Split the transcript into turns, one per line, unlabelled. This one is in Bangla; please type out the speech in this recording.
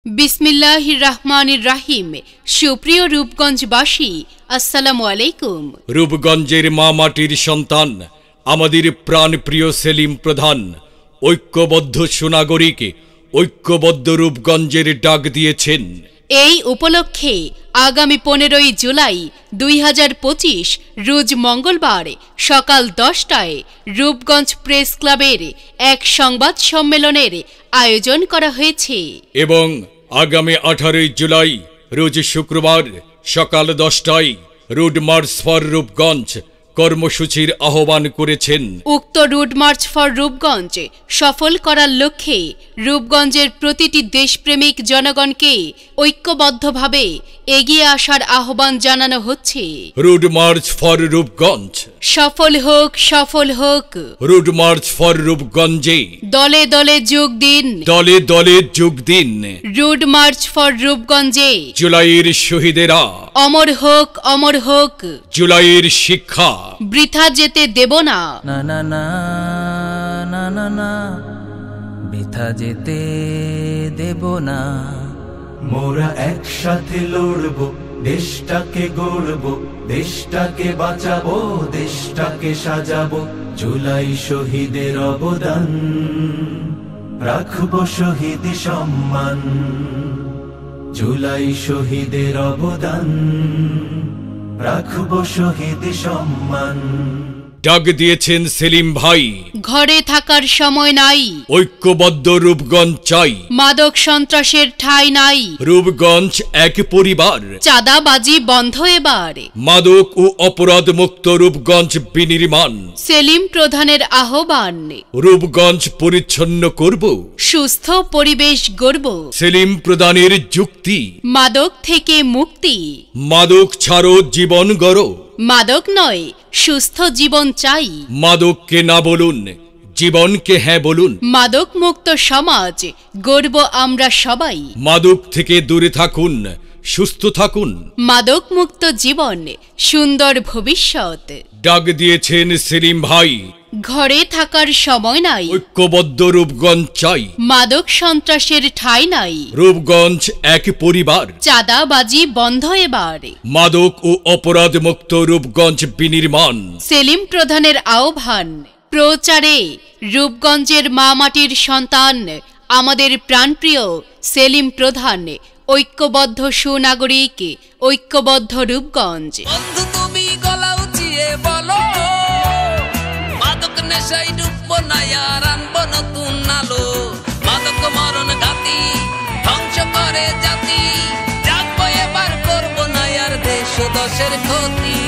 বিসমিল্লাহির রহমানির রহিম। সুপ্রিয় রূপগঞ্জবাসী, আসসালামু আলাইকুম।
রূপগঞ্জের মা মাটির সন্তান আমাদের প্রাণপ্রিয় সেলিম প্রধান ঐক্যবদ্ধ সুনাগরিক, ঐক্যবদ্ধ রূপগঞ্জের ডাক দিয়েছেন।
এই উপলক্ষে আগামী 15ই জুলাই 2025 রোজ মঙ্গলবার সকাল 10টায় রূপগঞ্জ প্রেস ক্লাবের এক সংবাদ সম্মেলনের আয়োজন করা হয়েছে
এবং আগামী 18ই জুলাই রোজ শুক্রবার সকাল 10টায় রোড মার্চ ফর রূপগঞ্জ কর্মসূচির আহ্বান করেছেন।
উক্ত রোড মার্চ ফর রূপগঞ্জ সফল করার লক্ষ্যে রূপগঞ্জের প্রতিটি দেশপ্রেমিক জনগণকে ঐক্যবদ্ধভাবে এগিয়ে আসার আহ্বান জানানো হচ্ছে।
রোড মার্চ ফর রূপগঞ্জ
সফল হোক, সফল হোক।
রোড মার্চ ফর রূপগঞ্জে
দলে দলে যোগ দিন,
দলে দলে যোগ দিন।
রোড মার্চ ফর রূপগঞ্জে
জুলাইয়ের শহীদেরা
অমর হোক, অমর হোক।
জুলাইয়ের শিক্ষা
বৃথা যেতে দেব না,
না না না না না না, বৃথা যেতে দেব না।
মোরা একসাথে লড়বো, দেশটাকে গড়বো, দেশটাকে বাঁচাবো, দেশটাকে সাজাবো। জুলাই শহীদের অবদান রাখবো শহীদ সম্মান। জুলাই শহীদের অবদান রাখবো শহীদ সম্মান।
ডাক দিয়েছেন সেলিম ভাই,
ঘরে থাকার সময় নাই,
ঐক্যবদ্ধ রূপগঞ্জ চাই।
মাদক সন্ত্রাসের ঠাঁই নাই,
রূপগঞ্জ এক পরিবার।
চাঁদাবাজি বন্ধ এবার,
মাদক ও অপরাধ মুক্ত রূপগঞ্জ বিনির্মাণ।
সেলিম প্রধানের আহ্বান,
রূপগঞ্জ পরিচ্ছন্ন করব,
সুস্থ পরিবেশ গড়ব।
সেলিম প্রধানের যুক্তি,
মাদক থেকে মুক্তি,
মাদক ছাড়ো জীবন গড়ো।
মাদক নয়, সুস্থ জীবন চাই।
মাদককে না বলুন, জীবনকে হ্যাঁ বলুন।
মাদক মুক্ত সমাজ গড়ব আমরা সবাই।
মাদক থেকে দূরে থাকুন, সুস্থ থাকুন।
মাদক মুক্ত জীবন, সুন্দর ভবিষ্যৎ।
ডাক দিয়েছেন সেলিম ভাই,
ঘরে থাকার সময় নাই,
ঐক্যবদ্ধ রূপগঞ্জ চাই।
মাদক সন্ত্রাসের ঠাঁই নাই,
রূপগঞ্জ এক পরিবার।
চাঁদাবাজি বন্ধ এবার,
মাদক ও অপরাধ মুক্ত রূপগঞ্জ বিনির্মাণ।
সেলিম প্রধানের আহ্বান, প্রচারে রূপগঞ্জের মা মাটির সন্তান আমাদের প্রাণপ্রিয় সেলিম প্রধান ঐক্যবদ্ধ সুনাগরিক, ঐক্যবদ্ধ রূপগঞ্জ।
বন্ধু তুমি গলা উঁচিয়ে বলো, মাদক নেশাই ডুববো না আর আনবো নতুন আলো। মাদক মরণ ঘাতি ধ্বংস করে জাতি, জাগবো এবার করবো না আর দেশ ও দশের ক্ষতি।